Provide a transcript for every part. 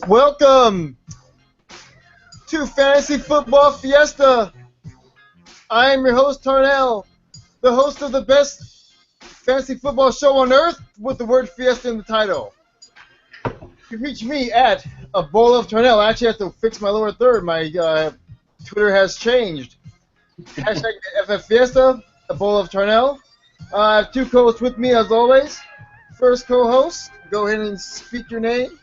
Welcome to Fantasy Football Fiesta. I am your host, Tarnell, the host of the best fantasy football show on earth with the word Fiesta in the title. You can reach me at a bowl of Tarnell. I actually have to fix my lower third. My Twitter has changed. Hashtag FF Fiesta, a bowl of Tarnell. I have two co-hosts with me as always. First co-host, go ahead and speak your name.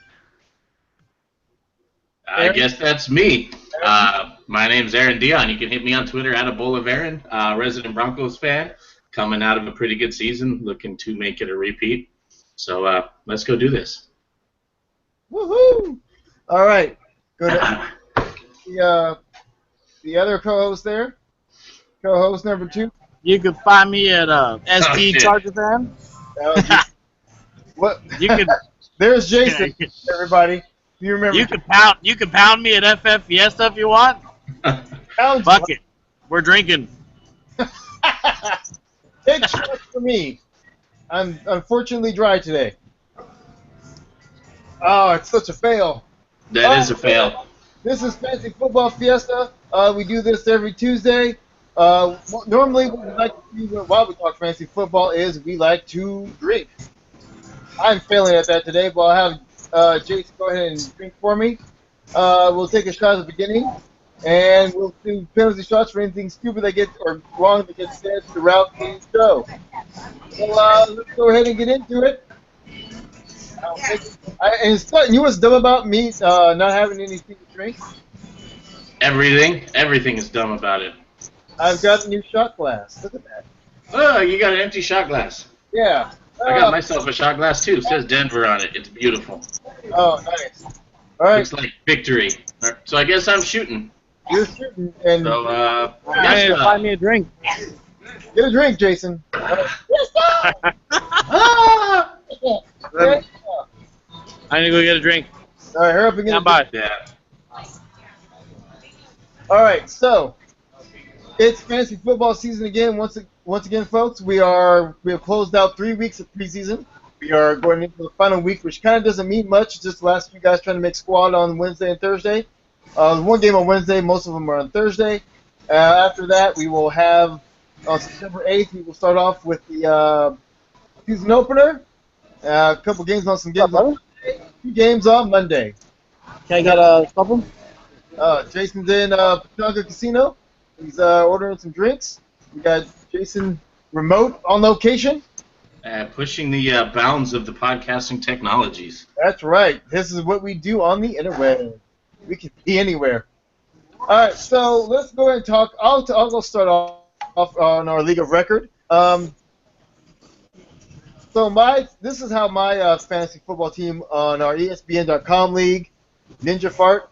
I guess that's me. My name's Aaron Dion. You can hit me on Twitter at a bowl of Aaron, resident Broncos fan, coming out of a pretty good season, looking to make it a repeat. So let's go do this. Woohoo! All right. Good. The other co-host there, co-host number 2. You can find me at ST Charger fan. What? You can. There's Jason. Everybody. You remember? You can pound me at FF Fiesta if you want. Fuck it. We're drinking. Take shots for me. I'm unfortunately dry today. Oh, it's such a fail. That is a fail. This is Fantasy Football Fiesta. We do this every Tuesday. Normally, what we like to do while we talk fantasy football is we like to drink. I'm failing at that today, but I'll have Jason go ahead and drink for me. We'll take a shot at the beginning, and we'll do penalty shots for anything stupid that gets or wrong that gets said throughout the show. So let's go ahead and get into it. And you know what's dumb about me not having anything to drink? Everything is dumb about it. I've got a new shot glass. Look at that. Oh, you got an empty shot glass. Yeah. I got myself a shot glass too. It says Denver on it. It's beautiful. Oh, nice. All right. Looks like victory. So I guess I'm shooting. You're shooting, and so Find me a drink. Get a drink, Jason. Yes, I need to go get a drink. All right, hurry up and get a drink. Yeah. All right, so it's fantasy football season again. Once again, folks, we have closed out 3 weeks of preseason. We are going into the final week, which kind of doesn't mean much. Just the last few guys trying to make squad on Wednesday and Thursday. One game on Wednesday, most of them are on Thursday. After that, we will have on September 8th. We will start off with the season opener. A couple games on some games on Monday. 2 games on Monday. Can I get a couple? Jason's in Pachanga Casino. He's ordering some drinks. We got Jason remote on location. Pushing the bounds of the podcasting technologies. That's right. This is what we do on the interweb. We can be anywhere. All right, so let's go ahead and talk. I'll go start off on our league of record. This is how my fantasy football team on our ESPN.com league, Ninja Fart.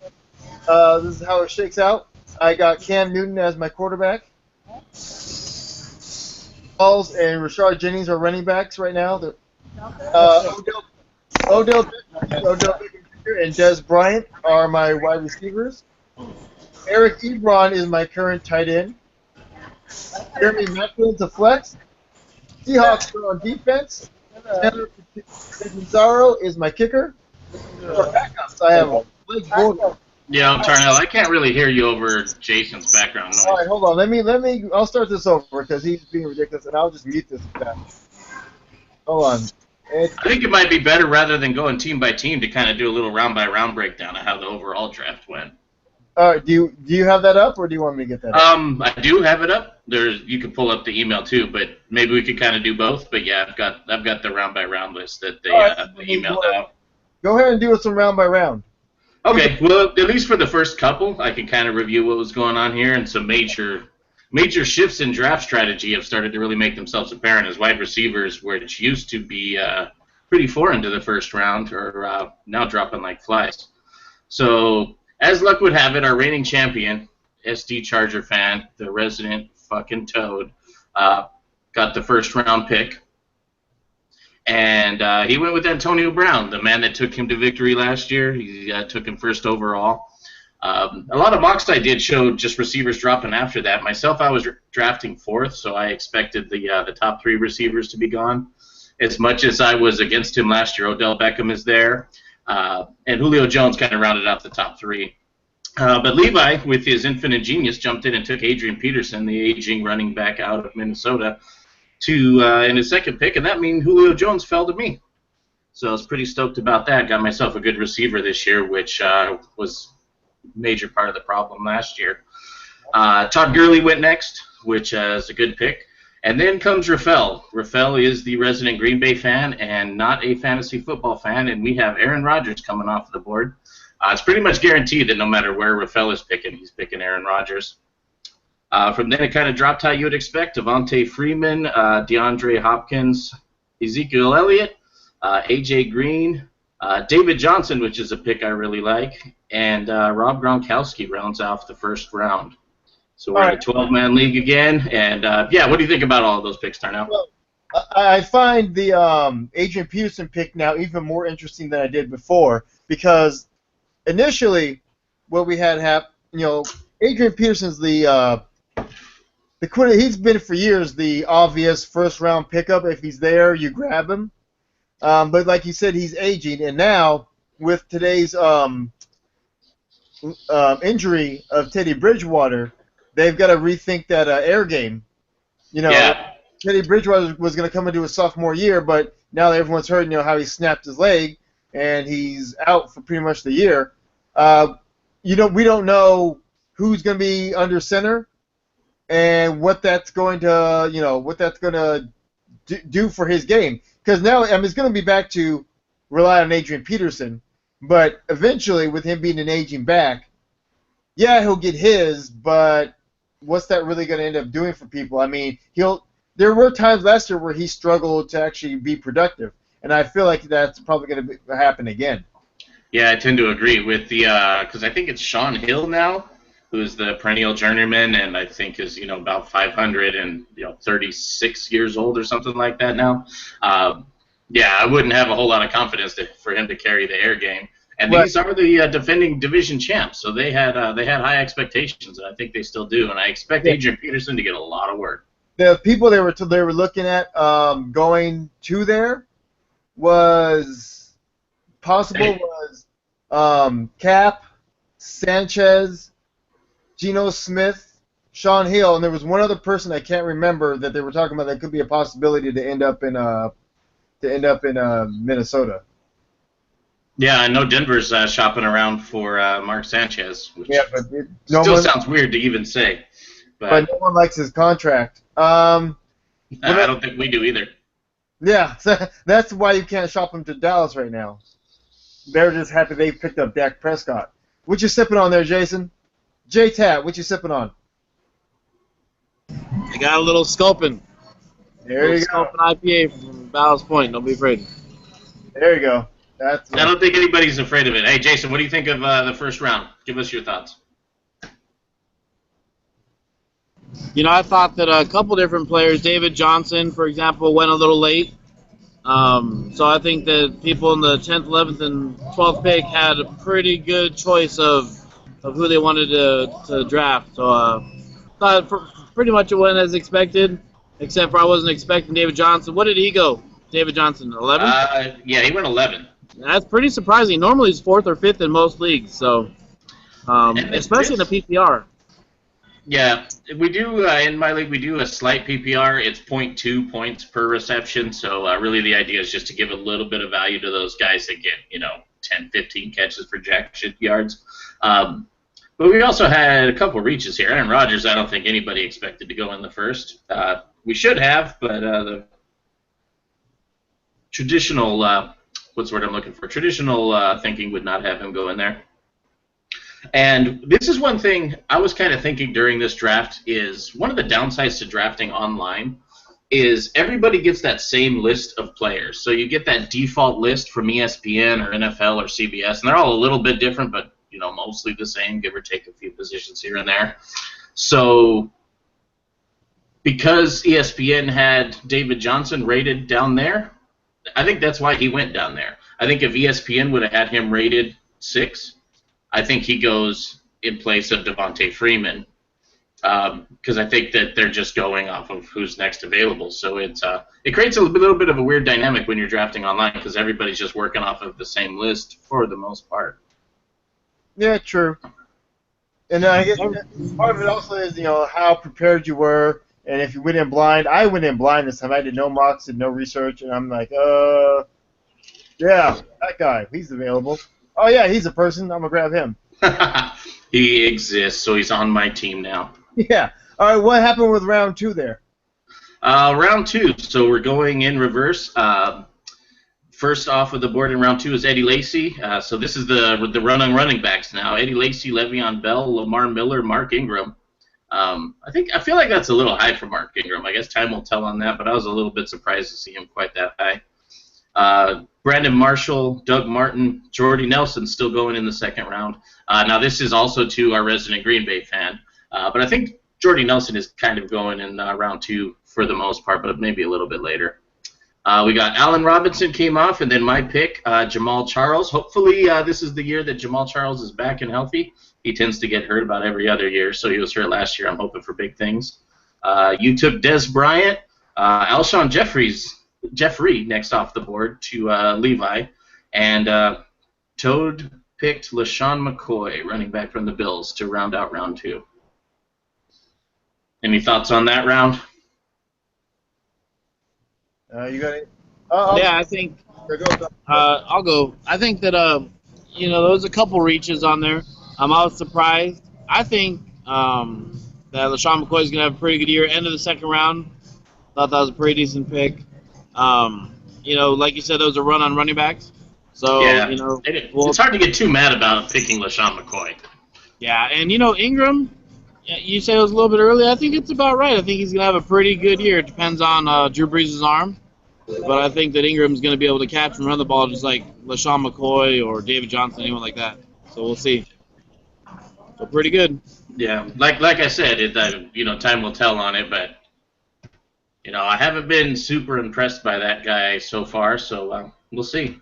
This is how it shakes out. I got Cam Newton as my quarterback. Balls and Rashard Jennings are running backs right now. Odell Beckham Jr. and Des Bryant are my wide receivers. Eric Ebron is my current tight end. Jeremy Maclin's a flex. Seahawks are on defense. Taylor Pizarro is my kicker. For backups, I have Blake Bortles. Yeah, Tarnell, I can't really hear you over Jason's background noise. All right, hold on. Let me. I'll start this over because he's being ridiculous, and I'll just mute this guy. Hold on. I think it might be better rather than going team by team to kind of do a little round by round breakdown of how the overall draft went. All right. Do you have that up, or do you want me to get that up? I do have it up. You can pull up the email too, but maybe we could kind of do both. But yeah, I've got the round by round list that they emailed out. Go ahead and do some round by round. Okay, well, at least for the first couple, I can kind of review what was going on here, and some major shifts in draft strategy have started to really make themselves apparent as wide receivers, which used to be pretty foreign to the first round, are now dropping like flies. So, as luck would have it, our reigning champion, SD Charger fan, the resident fucking toad, got the first round pick. And he went with Antonio Brown, the man that took him to victory last year. He took him first overall. A lot of mocks I did showed just receivers dropping after that. Myself, I was drafting 4th, so I expected the top 3 receivers to be gone. As much as I was against him last year, Odell Beckham is there. And Julio Jones kind of rounded out the top three. But Levi, with his infinite genius, jumped in and took Adrian Peterson, the aging running back out of Minnesota, in his second pick, and that means Julio Jones fell to me. So I was pretty stoked about that. Got myself a good receiver this year, which was a major part of the problem last year. Todd Gurley went next, which is a good pick. And then comes Rafael. Rafael is the resident Green Bay fan and not a fantasy football fan, and we have Aaron Rodgers coming off the board. It's pretty much guaranteed that no matter where Rafael is picking, he's picking Aaron Rodgers. From then it kind of dropped how you would expect. Devontae Freeman, DeAndre Hopkins, Ezekiel Elliott, A.J. Green, David Johnson, which is a pick I really like, and Rob Gronkowski rounds off the first round. So we're in a 12-man league again, and what do you think about all of those picks, Darnell? Well, I find the Adrian Peterson pick now even more interesting than I did before, because initially what we had happen, Adrian Peterson's he's been for years the obvious first-round pickup. If he's there, you grab him. But like you said, he's aging, and now with today's injury of Teddy Bridgewater, they've got to rethink that air game. Teddy Bridgewater was going to come into his sophomore year, but now everyone's heard how he snapped his leg, and he's out for pretty much the year. We don't know who's going to be under center and what that's going to do for his game. Because now it's going to be back to rely on Adrian Peterson, but eventually with him being an aging back, he'll get his, but what's that really going to end up doing for people? I mean, there were times last year where he struggled to actually be productive, and I feel like that's probably going to happen again. Yeah, I tend to agree with because I think it's Sean Hill now, who's the perennial journeyman, and I think is about 500 and 36 years old or something like that now. I wouldn't have a whole lot of confidence for him to carry the air game. And these are the defending division champs, so they had high expectations, and I think they still do. And I expect Adrian Peterson to get a lot of work. The people they were looking at going to there was Cap, Sanchez, Geno Smith, Sean Hill, and there was one other person I can't remember that they were talking about that could be a possibility to end up in Minnesota. Yeah, I know Denver's shopping around for Mark Sanchez, which sounds weird to even say. But no one likes his contract. I don't think we do either. Yeah, so that's why you can't shop him to Dallas right now. They're just happy they picked up Dak Prescott. What you sipping on there, Jason? J-Tat, what you sipping on? I got a little Sculpin. There you go. Sculpin IPA from Ballast Point. Don't be afraid. There you go. I don't think anybody's afraid of it. Hey, Jason, what do you think of the first round? Give us your thoughts. I thought that a couple different players, David Johnson, for example, went a little late. So I think that people in the 10th, 11th, and 12th pick had a pretty good choice of who they wanted to draft. So thought pretty much it went as expected, except for I wasn't expecting David Johnson. What did he go, David Johnson, 11? He went 11. That's pretty surprising. Normally he's 4th or 5th in most leagues, so especially in the PPR. Yeah, we do, in my league, we do a slight PPR. It's 0.2 points per reception, so really the idea is just to give a little bit of value to those guys that get, 10, 15 catches for jack shit yards. But we also had a couple reaches here. Aaron Rodgers, I don't think anybody expected to go in the first. We should have, but the traditional, what's the word I'm looking for? Traditional thinking would not have him go in there. And this is one thing I was kind of thinking during this draft is one of the downsides to drafting online is everybody gets that same list of players. So you get that default list from ESPN or NFL or CBS, and they're all a little bit different, but mostly the same, give or take a few positions here and there. So because ESPN had David Johnson rated down there, I think that's why he went down there. I think if ESPN would have had him rated 6, I think he goes in place of Devontae Freeman. because I think that they're just going off of who's next available. So it creates a little bit of a weird dynamic when you're drafting online because everybody's just working off of the same list for the most part. Yeah, true. And I guess part of it also is, how prepared you were, and if you went in blind. I went in blind this time. I did no mocks and no research, and I'm like, yeah, that guy, he's available. Oh yeah, he's a person. I'm gonna grab him. He exists, so he's on my team now. Yeah. All right. What happened with round 2 there? Round 2. So we're going in reverse. First off of the board in round 2 is Eddie Lacy. So this is the running backs now. Eddie Lacy, Le'Veon Bell, Lamar Miller, Mark Ingram. I feel like that's a little high for Mark Ingram. I guess time will tell on that, but I was a little bit surprised to see him quite that high. Brandon Marshall, Doug Martin, Jordy Nelson still going in the second round. Now this is also to our resident Green Bay fan, but I think Jordy Nelson is kind of going in round 2 for the most part, but maybe a little bit later. We got Allen Robinson came off, and then my pick, Jamal Charles. Hopefully this is the year that Jamal Charles is back and healthy. He tends to get hurt about every other year, so he was hurt last year. I'm hoping for big things. You took Des Bryant, Alshon Jeffrey next off the board to Levi, and Toad picked LaShawn McCoy, running back from the Bills, to round out round 2. Any thoughts on that round? You got it? Yeah, I think I'll go. I think that there was a couple reaches on there. I was surprised. I think that LaShawn McCoy is gonna have a pretty good year. End of the second round, thought that was a pretty decent pick. Like you said, there was a run on running backs. So yeah, it's hard to get too mad about picking LaShawn McCoy. Yeah, and Ingram. You say it was a little bit early. I think it's about right. I think he's going to have a pretty good year. It depends on Drew Brees' arm. But I think that Ingram's going to be able to catch and run the ball just like LaShawn McCoy or David Johnson, anyone like that. So we'll see. So pretty good. Yeah, like I said, time will tell on it. But, I haven't been super impressed by that guy so far. So we'll see.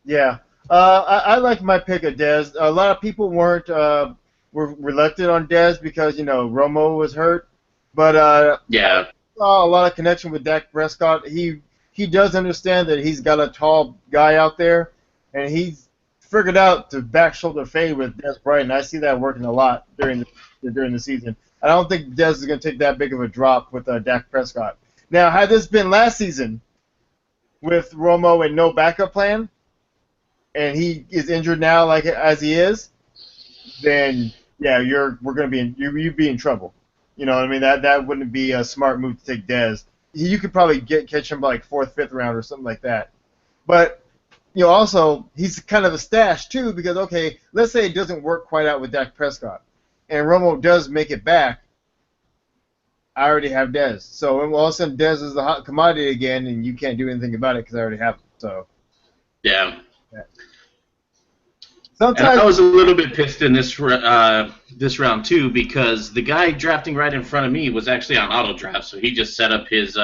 Yeah. I like my pick of Dez. A lot of people were reluctant on Dez because Romo was hurt, but yeah, I saw a lot of connection with Dak Prescott. He does understand that he's got a tall guy out there, and he's figured out to back shoulder fade with Dez Bryant. And I see that working a lot during the season. I don't think Dez is going to take that big of a drop with Dak Prescott. Now, had this been last season with Romo and no backup plan, and he is injured now as he is, then yeah, you'd be in trouble. You know what I mean? That wouldn't be a smart move to take Dez. You could probably catch him by 4th, 5th round or something like that. But also he's kind of a stash too because okay, let's say it doesn't work quite out with Dak Prescott, and Romo does make it back. I already have Dez, so all of a sudden Dez is the hot commodity again, and you can't do anything about it because I already have it. So yeah. Sometimes and I was a little bit pissed in this round too because the guy drafting right in front of me was actually on auto draft, so he just set up his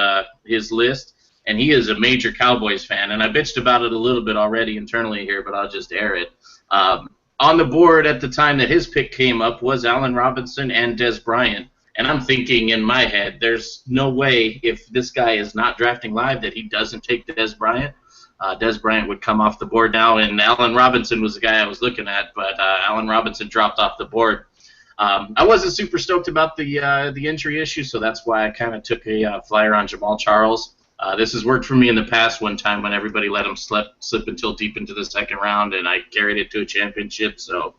list, and he is a major Cowboys fan, and I bitched about it a little bit already internally here, but I'll just air it. On the board at the time that his pick came up was Allen Robinson and Des Bryant, and I'm thinking in my head, there's no way if this guy is not drafting live that he doesn't take Des Bryant. Des Bryant would come off the board now, and Allen Robinson was the guy I was looking at, but Allen Robinson dropped off the board. I wasn't super stoked about the injury issue, so that's why I kind of took a flyer on Jamal Charles. This has worked for me in the past one time when everybody let him slip until deep into the second round, and I carried it to a championship, so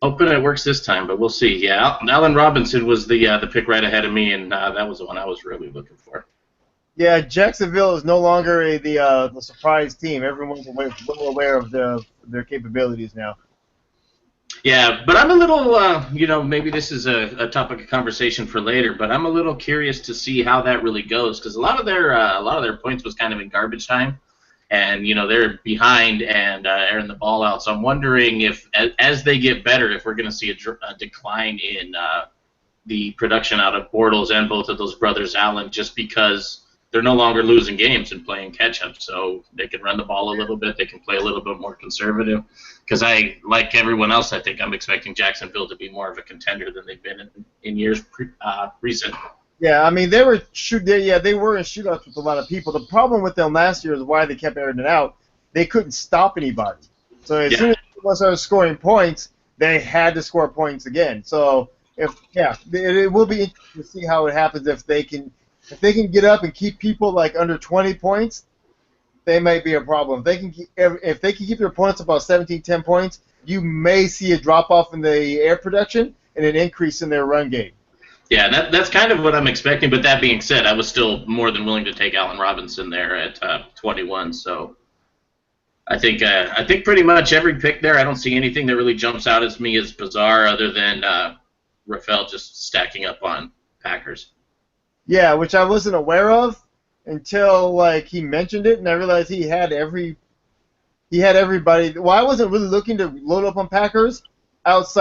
hoping it works this time, but we'll see. Yeah, Allen Robinson was the pick right ahead of me, and that was the one I was really looking for. Yeah, Jacksonville is no longer the surprise team. Everyone's well aware of their capabilities now. Yeah, but I'm a little, maybe this is a topic of conversation for later, but I'm a little curious to see how that really goes because a lot of their points was kind of in garbage time, and they're behind and airing the ball out. So I'm wondering if, as they get better, if we're going to see a decline in the production out of Bortles and both of those brothers Allen, just because they're no longer losing games and playing catch up, so they can run the ball a little bit. They can play a little bit more conservative. Because like everyone else, I think I'm expecting Jacksonville to be more of a contender than they've been in years recent. Yeah, I mean they were in shootouts with a lot of people. The problem with them last year is why they kept airing it out. They couldn't stop anybody. So as soon as they started scoring points, they had to score points again. So it will be interesting to see how it happens if they can get up and keep people like under 20 points. They might be a problem. If they can keep their opponents about 17-10 points, you may see a drop off in the air production and an increase in their run game. Yeah, that's kind of what I'm expecting. But that being said, I was still more than willing to take Allen Robinson there at 21. So I think pretty much every pick there. I don't see anything that really jumps out at me as bizarre, other than Rafael just stacking up on Packers. Yeah, which I wasn't aware of until like he mentioned it, and I realized he had everybody. Well, I wasn't really looking to load up on Packers. I was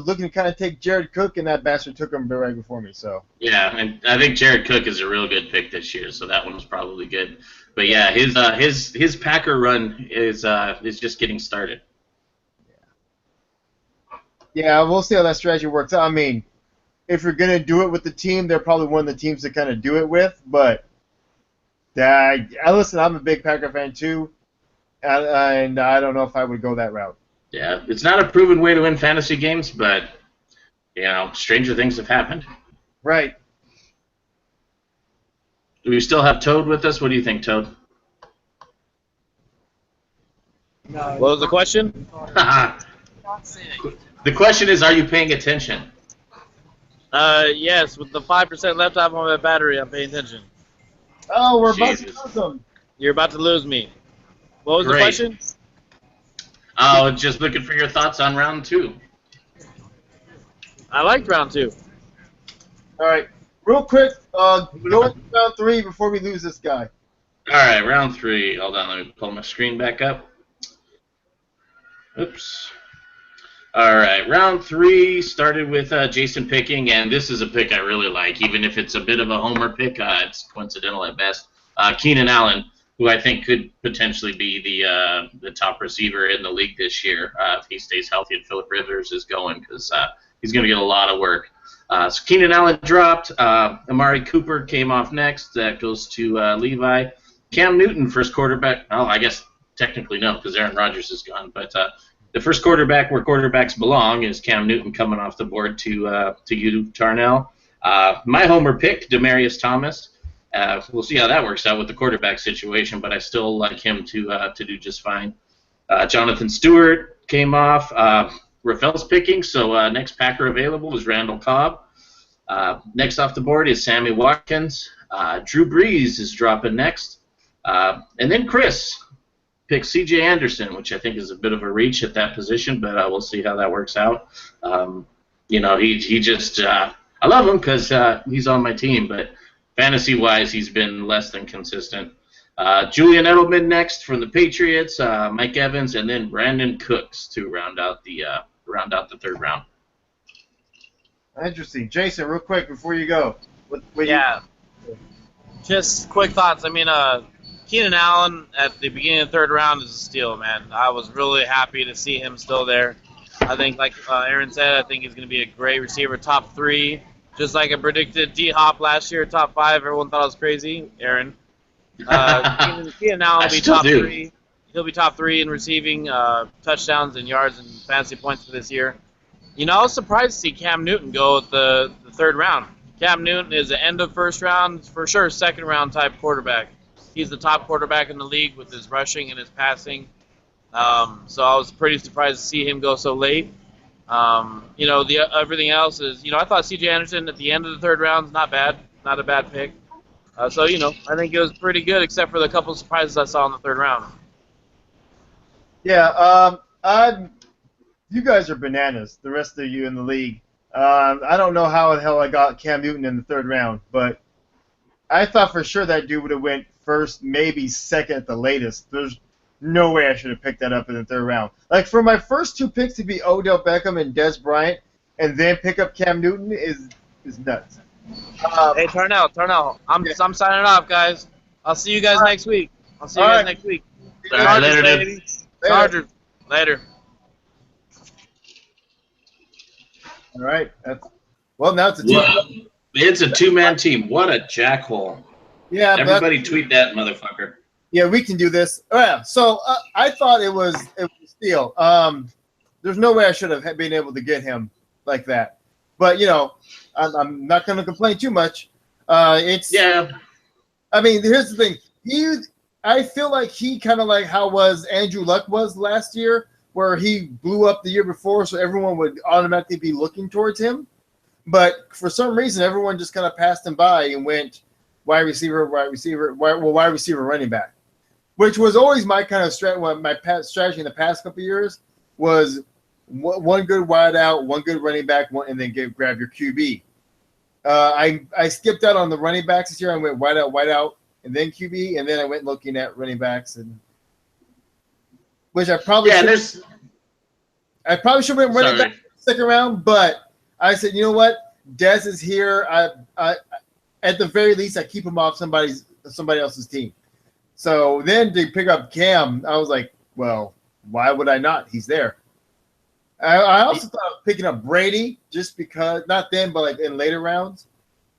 looking to kind of take Jared Cook, and that bastard took him right before me. So yeah, and I think Jared Cook is a real good pick this year, so that one was probably good. But yeah, his Packer run is just getting started. Yeah, we'll see how that strategy works out. I mean, if you're gonna do it with the team, they're probably one of the teams to kind of do it with. But listen, I'm a big Packer fan too, and I don't know if I would go that route. Yeah, it's not a proven way to win fantasy games, but, stranger things have happened. Right. Do we still have Toad with us? What do you think, Toad? What was the question? The question is, are you paying attention? Yes, with the 5% left off on my battery, I'm paying attention. Oh, we're about to lose them. You're about to lose me. What was the question? Oh, just looking for your thoughts on round 2. I liked round 2. All right, real quick, go into round 3 before we lose this guy. All right, round 3. Hold on, let me pull my screen back up. Oops. All right, round 3 started with Jason picking, and this is a pick I really like, even if it's a bit of a homer pick. It's coincidental at best. Keenan Allen, who I think could potentially be the top receiver in the league this year if he stays healthy and Phillip Rivers is going, because he's going to get a lot of work. So Keenan Allen dropped. Amari Cooper came off next. That goes to Levi. Cam Newton, first quarterback. Oh, I guess technically no, because Aaron Rodgers is gone. But the first quarterback where quarterbacks belong is Cam Newton coming off the board to you, Tarnell. My homer pick, Demaryius Thomas. We'll see how that works out with the quarterback situation, but I still like him to do just fine. Jonathan Stewart came off. Rafael's picking, so next Packer available is Randall Cobb. Next off the board is Sammy Watkins. Drew Brees is dropping next. And then Chris picks C.J. Anderson, which I think is a bit of a reach at that position, but we'll see how that works out. He just I love him because he's on my team, but fantasy-wise, he's been less than consistent. Julian Edelman next from the Patriots, Mike Evans, and then Brandon Cooks to round out the third round. Interesting. Jason, real quick before you go. Just quick thoughts. I mean, Keenan Allen at the beginning of the third round is a steal, man. I was really happy to see him still there. I think, like Aaron said, I think he's going to be a great receiver, top 3. Just like I predicted D-Hop last year, top 5. Everyone thought I was crazy. Aaron. Keenan Allen will be top 3. He'll be top 3 in receiving, touchdowns and yards and fantasy points for this year. I was surprised to see Cam Newton go at the third round. Cam Newton is an end of first round, for sure second round type quarterback. He's the top quarterback in the league with his rushing and his passing. So I was pretty surprised to see him go so late. Everything else is, I thought C.J. Anderson at the end of the third round is not bad, not a bad pick. I think it was pretty good, except for the couple of surprises I saw in the third round. Yeah, you guys are bananas, the rest of you in the league. I don't know how the hell I got Cam Newton in the third round, but I thought for sure that dude would have went first, maybe second at the latest. There's no way I should have picked that up in the third round. Like, for my first 2 picks to be Odell Beckham and Des Bryant, and then pick up Cam Newton is nuts. Hey, Tarnell. I'm signing off, guys. I'll see you guys next week. All right, Chargers, later, dude. baby. Chargers. Later. All right. Well, now it's a team. It's a two-man team. What a jackhole. Yeah, Everybody tweet that motherfucker. Yeah, we can do this. Oh, yeah. So I thought it was a steal. There's no way I should have been able to get him like that. But I'm not going to complain too much. Yeah. I mean, here's the thing. I feel like he kind of like how was Andrew Luck was last year, where he blew up the year before, so everyone would automatically be looking towards him. But for some reason, everyone just kind of passed him by and went wide receiver, running back, which was always my kind of strategy in the past couple of years was one good wide out, one good running back, and then grab your QB. I skipped out on the running backs this year. I went wide out, and then QB, and then I went looking at running backs, which I probably should have been running back in the second round, but I said, you know what, Dez is here. I at the very least, I keep him off somebody else's team. So then to pick up Cam, I was like, well, why would I not? He's there. I also thought of picking up Brady just because, not then, but like in later rounds,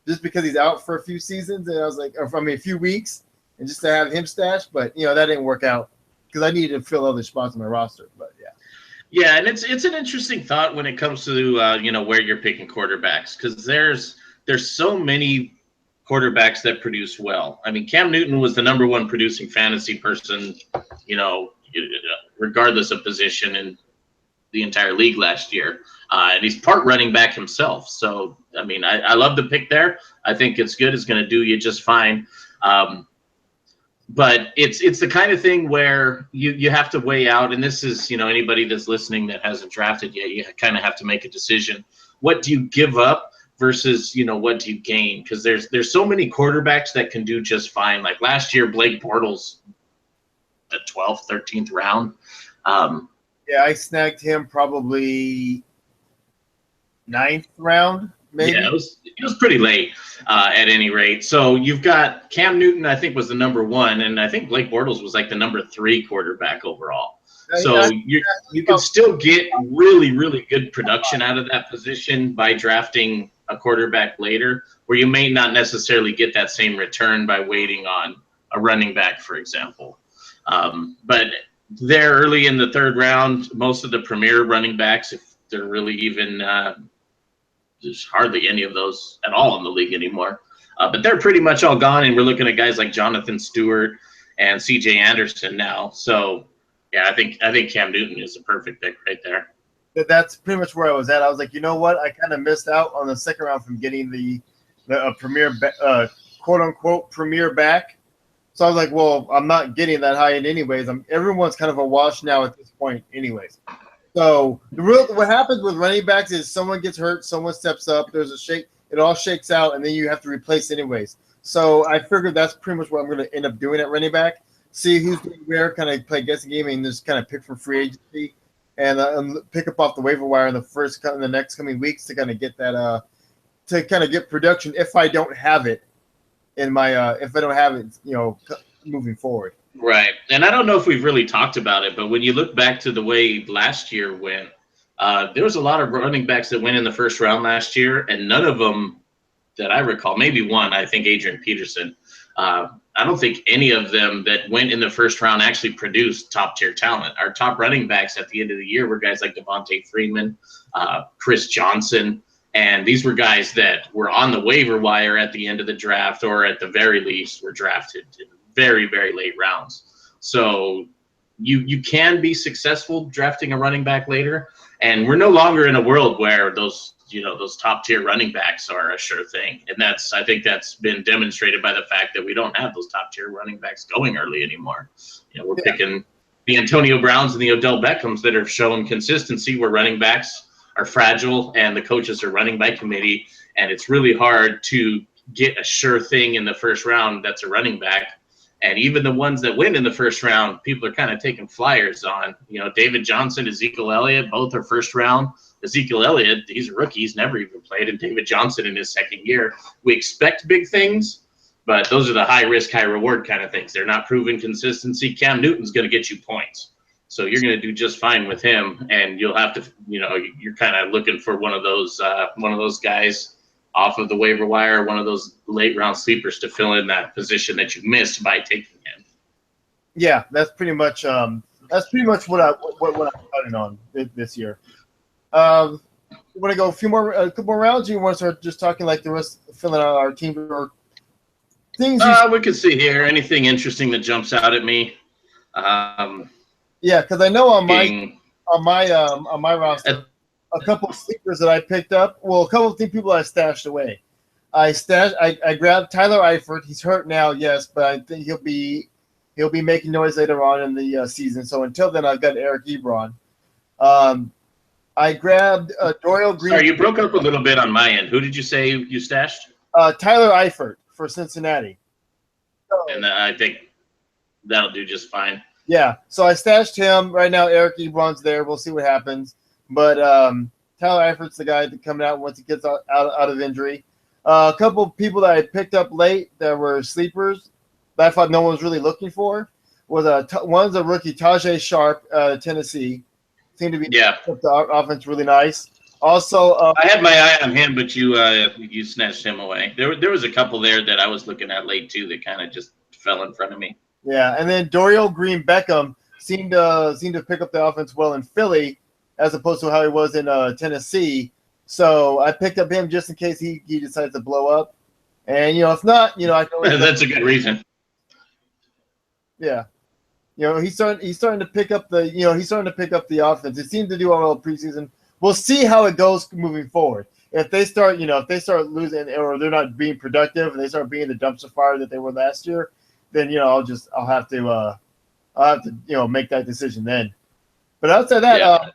just because he's out for a few seasons, and I was like, a few weeks, and just to have him stashed. But that didn't work out because I needed to fill other spots on my roster. But yeah. Yeah, and it's an interesting thought when it comes to where you're picking quarterbacks, because there's so many quarterbacks that produce well. I mean, Cam Newton was the number one producing fantasy person, regardless of position in the entire league last year. And he's part running back himself. So, I mean, I love the pick there. I think it's good. It's going to do you just fine. But it's the kind of thing where you have to weigh out, and this is, anybody that's listening that hasn't drafted yet, you kind of have to make a decision. What do you give up versus, what do you gain? Because there's so many quarterbacks that can do just fine. Like last year, Blake Bortles, the 12th, 13th round. Yeah, I snagged him probably 9th round, maybe. Yeah, it was pretty late at any rate. So you've got Cam Newton, I think, was the number one, and I think Blake Bortles was like the number 3 quarterback overall. So you can still get really, really good production out of that position by drafting a quarterback later, where you may not necessarily get that same return by waiting on a running back, for example. But there early in the 3rd round, most of the premier running backs, if they're really even there's hardly any of those at all in the league anymore. But they're pretty much all gone, and we're looking at guys like Jonathan Stewart and C.J. Anderson now. So, yeah, I think Cam Newton is a perfect pick right there. That's pretty much where I was at. I was like, you know what? I kind of missed out on the 2nd round from getting the premier, quote-unquote, premier back. So I was like, well, I'm not getting that high in anyways. Everyone's kind of a wash now at this point anyways. So what happens with running backs is someone gets hurt, someone steps up, there's a shake, it all shakes out, and then you have to replace anyways. So I figured that's pretty much what I'm going to end up doing at running back. See who's doing where, kind of play guessing game, and just kind of pick from free agency and pick up off the waiver wire in the next coming weeks to kind of get that to kind of get production if I don't have it in my moving forward. Right. And I don't know if we've really talked about it, but when you look back to the way last year went, there was a lot of running backs that went in the 1st round last year, and none of them that I recall, maybe one, I think Adrian Peterson. I don't think any of them that went in the 1st round actually produced top-tier talent. Our top running backs at the end of the year were guys like Devontae Freeman, Chris Johnson, and these were guys that were on the waiver wire at the end of the draft, or at the very least were drafted in very, very late rounds. So you can be successful drafting a running back later, and we're no longer in a world where those top tier running backs are a sure thing. And I think that's been demonstrated by the fact that we don't have those top tier running backs going early anymore. We're picking the Antonio Browns and the Odell Beckhams that have shown consistency, where running backs are fragile and the coaches are running by committee, and it's really hard to get a sure thing in the 1st round that's a running back And even the ones that win in the first round, people are kind of taking flyers on. David Johnson, Ezekiel Elliott, both are first round. Ezekiel Elliott, he's a rookie. He's never even played. And David Johnson in his second year. We expect big things, but those are the high risk, high reward kind of things. They're not proven consistency. Cam Newton's going to get you points. So you're going to do just fine with him. And you'll have to, you're kind of looking for one of those guys off of the waiver wire, one of those late round sleepers to fill in that position that you missed by taking him. Yeah, that's pretty much what I'm counting on this year. You want to go a couple more rounds? Or you want to start just talking like the rest, filling out our team or things? We could see here anything interesting that jumps out at me. Yeah, because I know on my roster. A couple of sleepers that I picked up. Well, a couple of people I stashed away. I grabbed Tyler Eifert. He's hurt now, yes, but I think he'll be making noise later on in the season. So until then, I've got Eric Ebron. I grabbed Dorial Green. Sorry, you broke up a little bit on my end. Who did you say you stashed? Tyler Eifert for Cincinnati. And I think that'll do just fine. Yeah, so I stashed him. Right now, Eric Ebron's there. We'll see what happens. But Tyler Eifert's the guy that coming out once he gets out of injury. A couple of people that I picked up late that were sleepers that I thought no one was really looking for was one's a rookie, Tajay Sharp, Tennessee. Seemed to be the offense really nice. Also, I had my eye on him, but you snatched him away. There was a couple there that I was looking at late too that kind of just fell in front of me. Yeah, and then Dorial Green Beckham seemed to pick up the offense well in Philly, as opposed to how he was in Tennessee. So I picked up him just in case he decides to blow up. And, if not, I can always that's a good reason. Yeah. He's starting to pick up the offense. It seemed to do well preseason. We'll see how it goes moving forward. If they start losing or they're not being productive and they start being the dumpster fire that they were last year, then, I'll have to make that decision then. But outside that,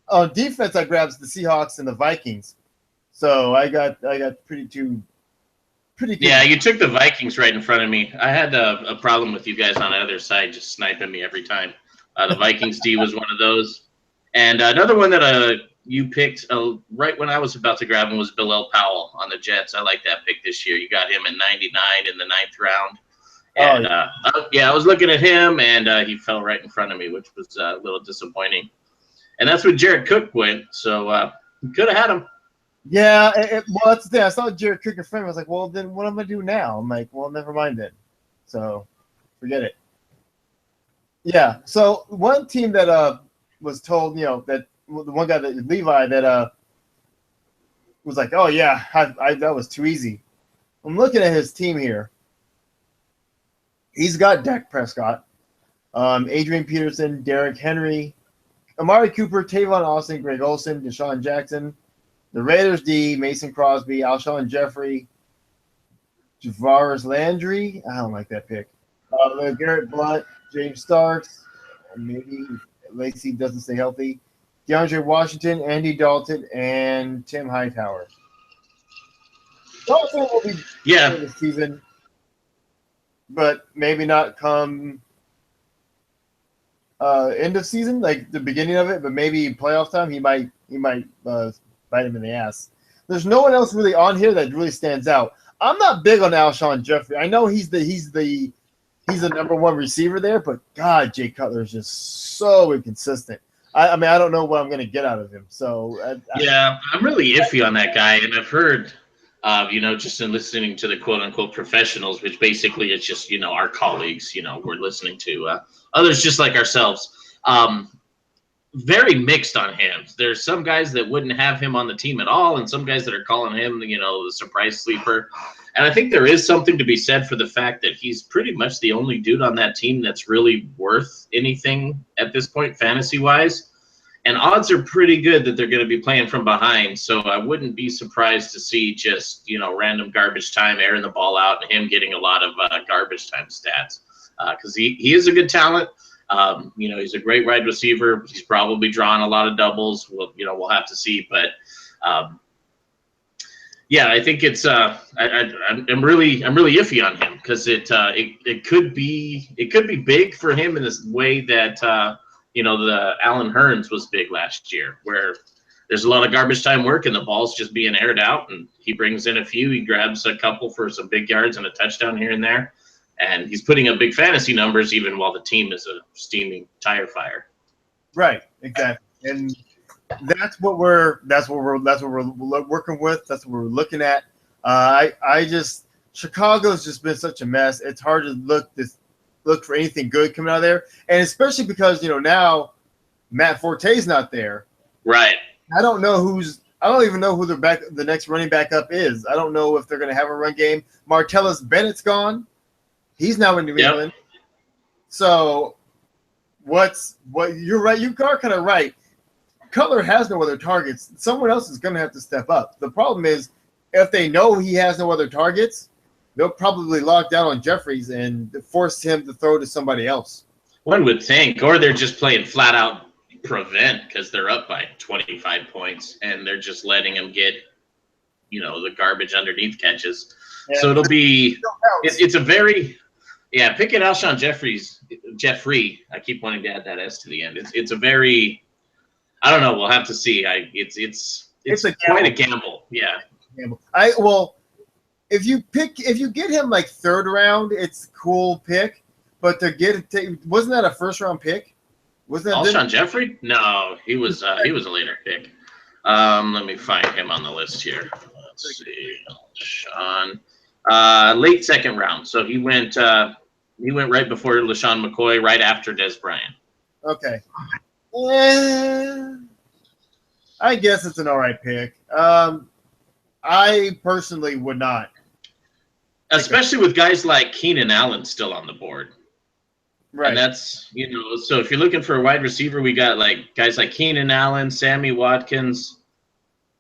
on defense, I grabbed the Seahawks and the Vikings. So I got pretty good. Yeah, you took the Vikings right in front of me. I had a problem with you guys on the other side just sniping me every time. The Vikings D was one of those. And another one that you picked right when I was about to grab him was Bilal Powell on the Jets. I like that pick this year. You got him at 99 in the 9th round. And, I was looking at him, and he fell right in front of me, which was a little disappointing. And that's when Jared Cook went, so we could have had him. Yeah, well, that's the thing. I saw Jared Cook in front of me. I was like, well, then what am I going to do now? I'm like, well, never mind then. So, forget it. Yeah, so one team that was told, that the one guy, that Levi, that was like, oh, yeah, that was too easy. I'm looking at his team here. He's got Dak Prescott, Adrian Peterson, Derrick Henry, Amari Cooper, Tavon Austin, Greg Olsen, Deshaun Jackson, the Raiders D, Mason Crosby, Alshon Jeffrey, Javaris Landry. I don't like that pick. Garrett Blunt, James Starks, maybe Lacey doesn't stay healthy. DeAndre Washington, Andy Dalton, and Tim Hightower. Dalton will be this season, but maybe not come end of season, like the beginning of it, but maybe playoff time, he might bite him in the ass. There's no one else really on here that really stands out. I'm not big on Alshon Jeffrey. I know he's the number one receiver there, but God, Jay Cutler is just so inconsistent. I mean, I don't know what I'm going to get out of him. So I'm really iffy on that guy, and I've heard, just in listening to the quote unquote professionals, which basically it's just our colleagues. We're listening to others just like ourselves. Very mixed on him. There's some guys that wouldn't have him on the team at all, and some guys that are calling him, the surprise sleeper. And I think there is something to be said for the fact that he's pretty much the only dude on that team that's really worth anything at this point, fantasy-wise. And odds are pretty good that they're going to be playing from behind, so I wouldn't be surprised to see just, random garbage time, airing the ball out, and him getting a lot of garbage time stats. Because he is a good talent. He's a great wide receiver. He's probably drawing a lot of doubles. We'll have to see. But, Yeah, I think it's I'm really iffy on him because it could be big for him in this way that the Allen Hearns was big last year, where there's a lot of garbage time work and the ball's just being aired out, and he brings in a few, he grabs a couple for some big yards and a touchdown here and there, and he's putting up big fantasy numbers even while the team is a steaming tire fire. Right, exactly, and that's what we're working with. That's what we're looking at. Chicago's just been such a mess. It's hard to look for anything good coming out of there, and especially because now Matt Forte's not there. Right. I don't even know who the next running back up is. I don't know if they're going to have a run game. Martellus Bennett's gone. He's now in New England. So you're right. You are kind of right. Cutler has no other targets. Someone else is going to have to step up. The problem is if they know he has no other targets, they'll probably lock down on Jeffries and force him to throw to somebody else. One would think, or they're just playing flat out prevent because they're up by 25 points and they're just letting him get, the garbage underneath catches. Yeah. So it'll be, it's a very, picking Alshon Jeffrey. I keep wanting to add that S to the end. It's a very, I don't know. We'll have to see. It's quite a gamble. Yeah. If you get him like third round, it's a cool pick. But wasn't that a first round pick? Wasn't that Alshon Jeffrey? No, he was a later pick. Let me find him on the list here. Let's see, Alshon, late second round. So he went right before LaShawn McCoy, right after Des Bryant. Okay. I guess it's an all right pick. I personally would not. Especially with guys like Keenan Allen still on the board. Right. And that's, so if you're looking for a wide receiver, we got guys like Keenan Allen, Sammy Watkins,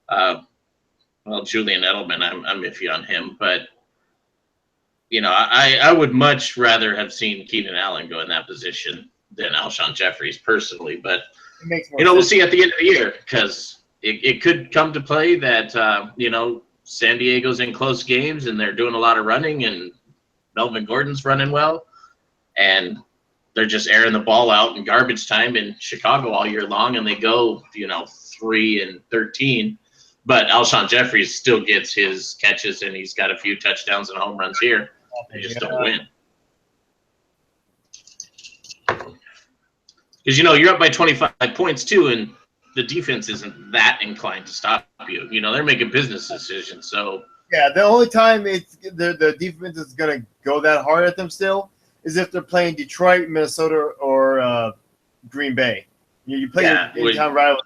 Julian Edelman. I'm iffy on him, but I would much rather have seen Keenan Allen go in that position than Alshon Jeffries personally. But it makes more we'll sense. see at the end of the year because it could come to play that San Diego's in close games and they're doing a lot of running and Melvin Gordon's running well, and they're just airing the ball out in garbage time in Chicago all year long, and they go 3-13. But Alshon Jeffries still gets his catches, and he's got a few touchdowns and home runs here. They just don't win. Because, you're up by 25 points, too, and the defense isn't that inclined to stop you. They're making business decisions. So yeah, the only time the defense is going to go that hard at them still is if they're playing Detroit, Minnesota, or Green Bay. You play your in-town rival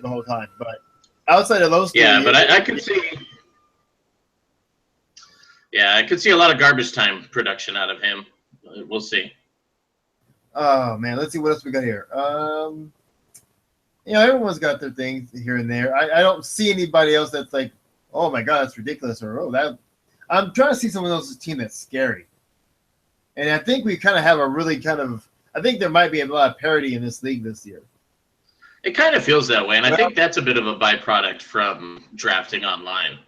the whole time. But outside of those three, but I could see I could see a lot of garbage time production out of him. We'll see. Oh, man. Let's see what else we got here. Everyone's got their things here and there. I don't see anybody else that's like, oh, my God, that's ridiculous. Or, I'm trying to see someone else's team that's scary. And I think we kind of have I think there might be a lot of parity in this league this year. It kind of feels that way, and I think that's a bit of a byproduct from drafting online.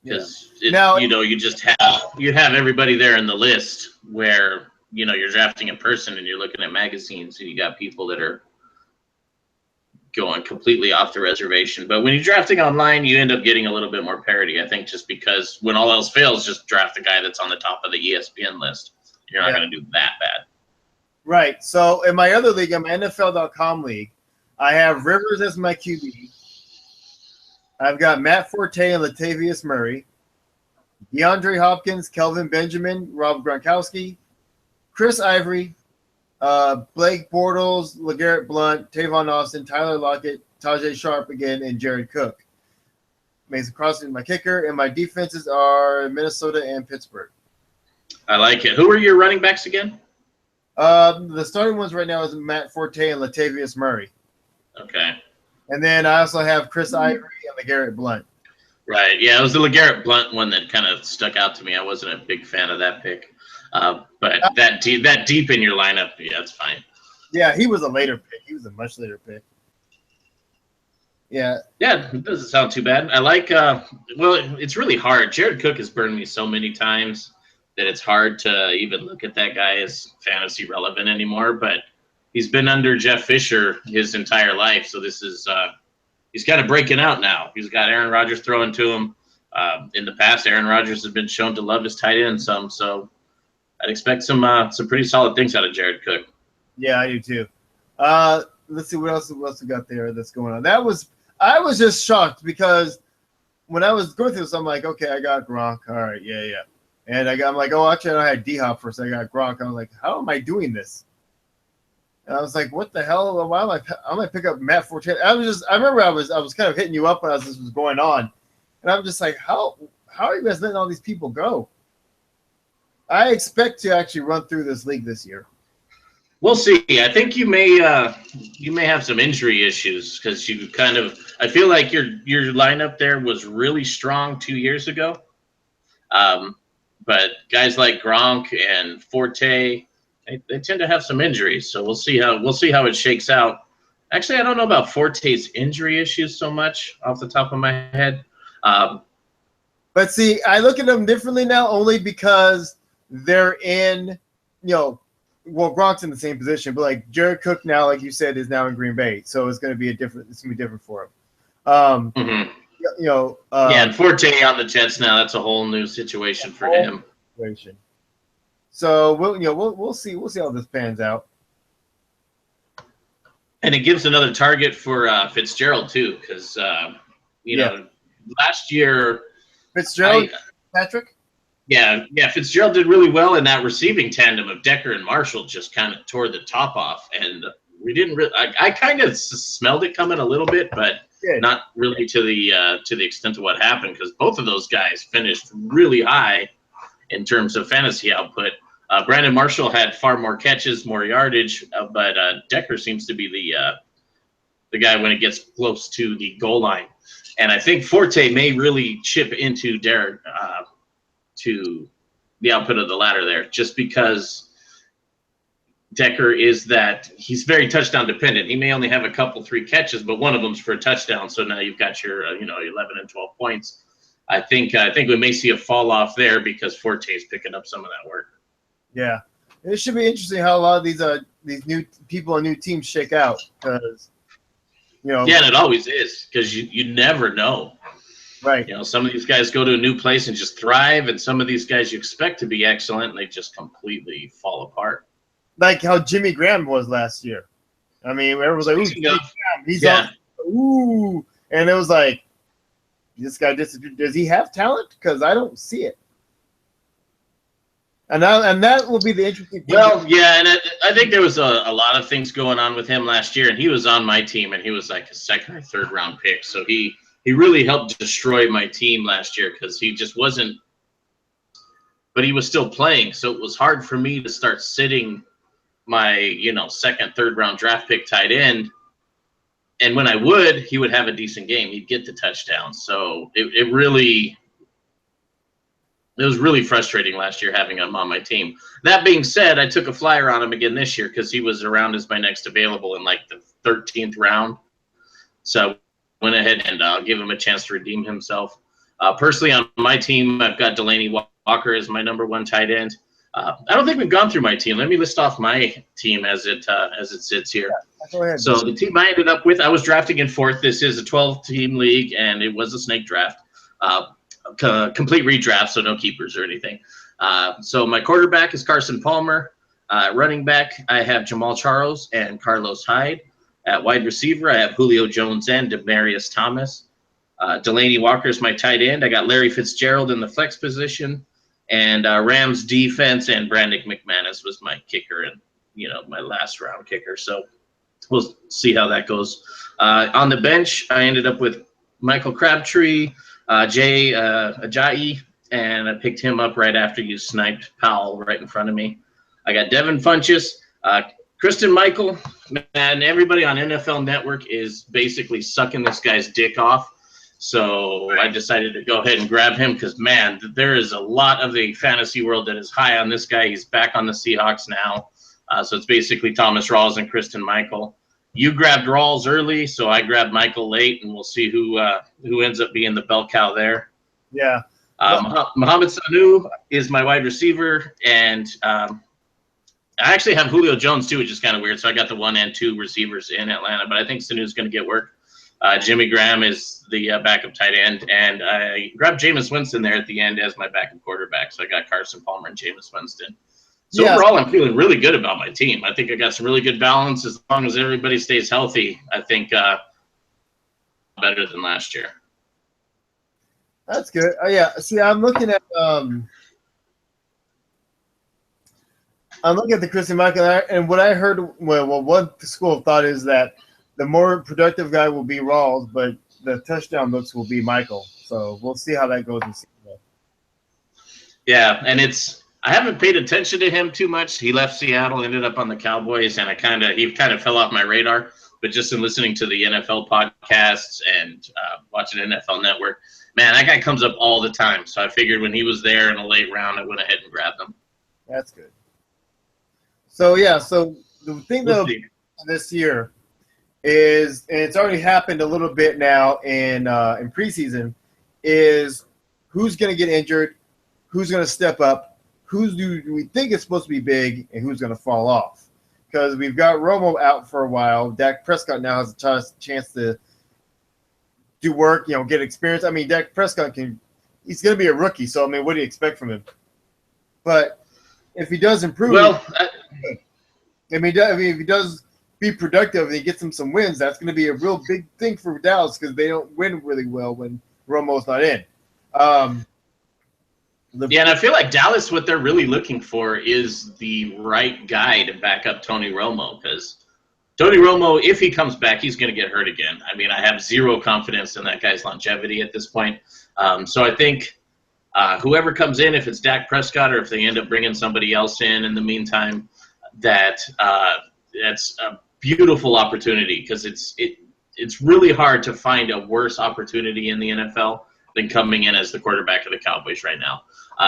Because you have everybody there in the list where you're drafting in person and you're looking at magazines and you got people that are going completely off the reservation. But when you're drafting online, you end up getting a little bit more parity. I think just because when all else fails, just draft a guy that's on the top of the ESPN list. You're not going to do that bad. Right. So in my other league, I'm NFL.com league. I have Rivers as my QB. I've got Matt Forte and Latavius Murray, DeAndre Hopkins, Kelvin Benjamin, Rob Gronkowski, Chris Ivory, Blake Bortles, LeGarrette Blount, Tavon Austin, Tyler Lockett, Tajay Sharp again, and Jared Cook. Mason Crosby is my kicker, and my defenses are Minnesota and Pittsburgh. I like it. Who are your running backs again? The starting ones right now is Matt Forte and Latavius Murray. Okay. And then I also have Chris Ivory and LeGarrette Blount. Right. Yeah, it was the LeGarrette Blount one that kind of stuck out to me. I wasn't a big fan of that pick. But that deep in your lineup, yeah, that's fine. Yeah, he was a later pick. He was a much later pick. Yeah. Yeah, it doesn't sound too bad. I like. Well, it's really hard. Jared Cook has burned me so many times that it's hard to even look at that guy as fantasy relevant anymore. But he's been under Jeff Fisher his entire life, so this is he's kind of breaking out now. He's got Aaron Rodgers throwing to him. In the past, Aaron Rodgers has been shown to love his tight end some, so I'd expect some pretty solid things out of Jared Cook. Yeah, I do too. Let's see what else we got there that's going on. I was just shocked because when I was going through this, I'm like, okay, I got Gronk. All right, yeah. And I'm like, oh, actually, I had D-Hop first. I got Gronk. I was like, how am I doing this? And I was like, what the hell? Why am I pick up Matt Forte? I remember I was kind of hitting you up as this was going on. And I'm just like, how are you guys letting all these people go? I expect to actually run through this league this year. We'll see. I think you may have some injury issues because you kind of. I feel like your lineup there was really strong 2 years ago, but guys like Gronk and Forte, they tend to have some injuries. So we'll see how it shakes out. Actually, I don't know about Forte's injury issues so much off the top of my head. But see, I look at them differently now only because they're in, well, Gronk's in the same position, but like Jared Cook now, like you said, is now in Green Bay, so it's going to be different for him. Mm-hmm. Yeah, and Forte on the Jets now, that's a whole new situation for him. So we'll see how this pans out. And it gives another target for Fitzgerald too, because last year Fitzgerald, Patrick. Yeah, Fitzgerald did really well in that receiving tandem of Decker and Marshall. Just kind of tore the top off, and we didn't really. I kind of smelled it coming a little bit, but not really to the extent of what happened, because both of those guys finished really high in terms of fantasy output. Brandon Marshall had far more catches, more yardage, but Decker seems to be the guy when it gets close to the goal line, and I think Forte may really chip into Derek. To the output of the ladder there, just because Decker is that he's very touchdown dependent. He may only have a couple, 3 catches, but one of them's for a touchdown. So now you've got your 11 and 12 points. I think we may see a fall off there because Forte is picking up some of that work. Yeah, it should be interesting how a lot of these new people and new teams shake out because Yeah, and it always is because you never know. Right. Some of these guys go to a new place and just thrive, and some of these guys you expect to be excellent, and they just completely fall apart. Like how Jimmy Graham was last year. I mean, everyone was like, "Ooh, Jimmy Graham, he's on." Ooh, and it was like, this guy does he have talent? Because I don't see it. And that will be the interesting thing. Well, yeah, and I think there was a lot of things going on with him last year, and he was on my team, and he was like a 2nd or 3rd round pick, so he really helped destroy my team last year because he just wasn't – but he was still playing, so it was hard for me to start sitting my, 2nd, 3rd round draft pick tight end. And when I would, he would have a decent game. He'd get the touchdown. So it was really frustrating last year having him on my team. That being said, I took a flyer on him again this year because he was around as my next available in like the 13th round. So went ahead and give him a chance to redeem himself. Personally, on my team, I've got Delaney Walker as my number 1 tight end. I don't think we've gone through my team. Let me list off my team as it sits here. Yeah, go ahead. So the team I ended up with, I was drafting in 4th. This is a 12-team league, and it was a snake draft. Complete redraft, so no keepers or anything. So my quarterback is Carson Palmer. Running back, I have Jamal Charles and Carlos Hyde. At wide receiver, I have Julio Jones and Demaryius Thomas. Delaney Walker is my tight end. I got Larry Fitzgerald in the flex position. And Rams defense and Brandon McManus was my kicker and, my last round kicker. So we'll see how that goes. On the bench, I ended up with Michael Crabtree, Jay Ajayi, and I picked him up right after you sniped Powell right in front of me. I got Devin Funchess, Kristen Michael, man, everybody on NFL Network is basically sucking this guy's dick off. So I decided to go ahead and grab him because, man, there is a lot of the fantasy world that is high on this guy. He's back on the Seahawks now. So it's basically Thomas Rawls and Kristen Michael. you grabbed Rawls early, so I grabbed Michael late, and we'll see who ends up being the bell cow there. Yeah. Mohamed Sanu is my wide receiver, and I actually have Julio Jones too, which is kind of weird. So I got the 1 and 2 receivers in Atlanta, but I think Sanu's going to get work. Jimmy Graham is the backup tight end, and I grabbed Jameis Winston there at the end as my backup quarterback. So I got Carson Palmer and Jameis Winston. So overall, I'm feeling really good about my team. I think I got some really good balance. As long as everybody stays healthy, I think better than last year. That's good. Oh yeah. See, I'm looking at the Christian Michael, and what I heard. Well, one school of thought is that the more productive guy will be Rawls, but the touchdown looks will be Michael. So we'll see how that goes in season. Yeah, and I haven't paid attention to him too much. He left Seattle, ended up on the Cowboys, and he kind of fell off my radar. But just in listening to the NFL podcasts and watching NFL Network, man, that guy comes up all the time. So I figured when he was there in a late round, I went ahead and grabbed him. That's good. So the thing this year is, and it's already happened a little bit now in preseason, is who's going to get injured, who's going to step up, who do we think is supposed to be big, and who's going to fall off. Because we've got Romo out for a while. Dak Prescott now has a chance to do work, get experience. I mean, Dak Prescott he's going to be a rookie, so, I mean, what do you expect from him? But if he does improve, if he does be productive and he gets him some wins, that's going to be a real big thing for Dallas because they don't win really well when Romo's not in. And I feel like Dallas, what they're really looking for is the right guy to back up Tony Romo, because Tony Romo, if he comes back, he's going to get hurt again. I mean, I have zero confidence in that guy's longevity at this point. So I think whoever comes in, if it's Dak Prescott or if they end up bringing somebody else in the meantime, that's a beautiful opportunity, because it's really hard to find a worse opportunity in the NFL than coming in as the quarterback of the Cowboys right now,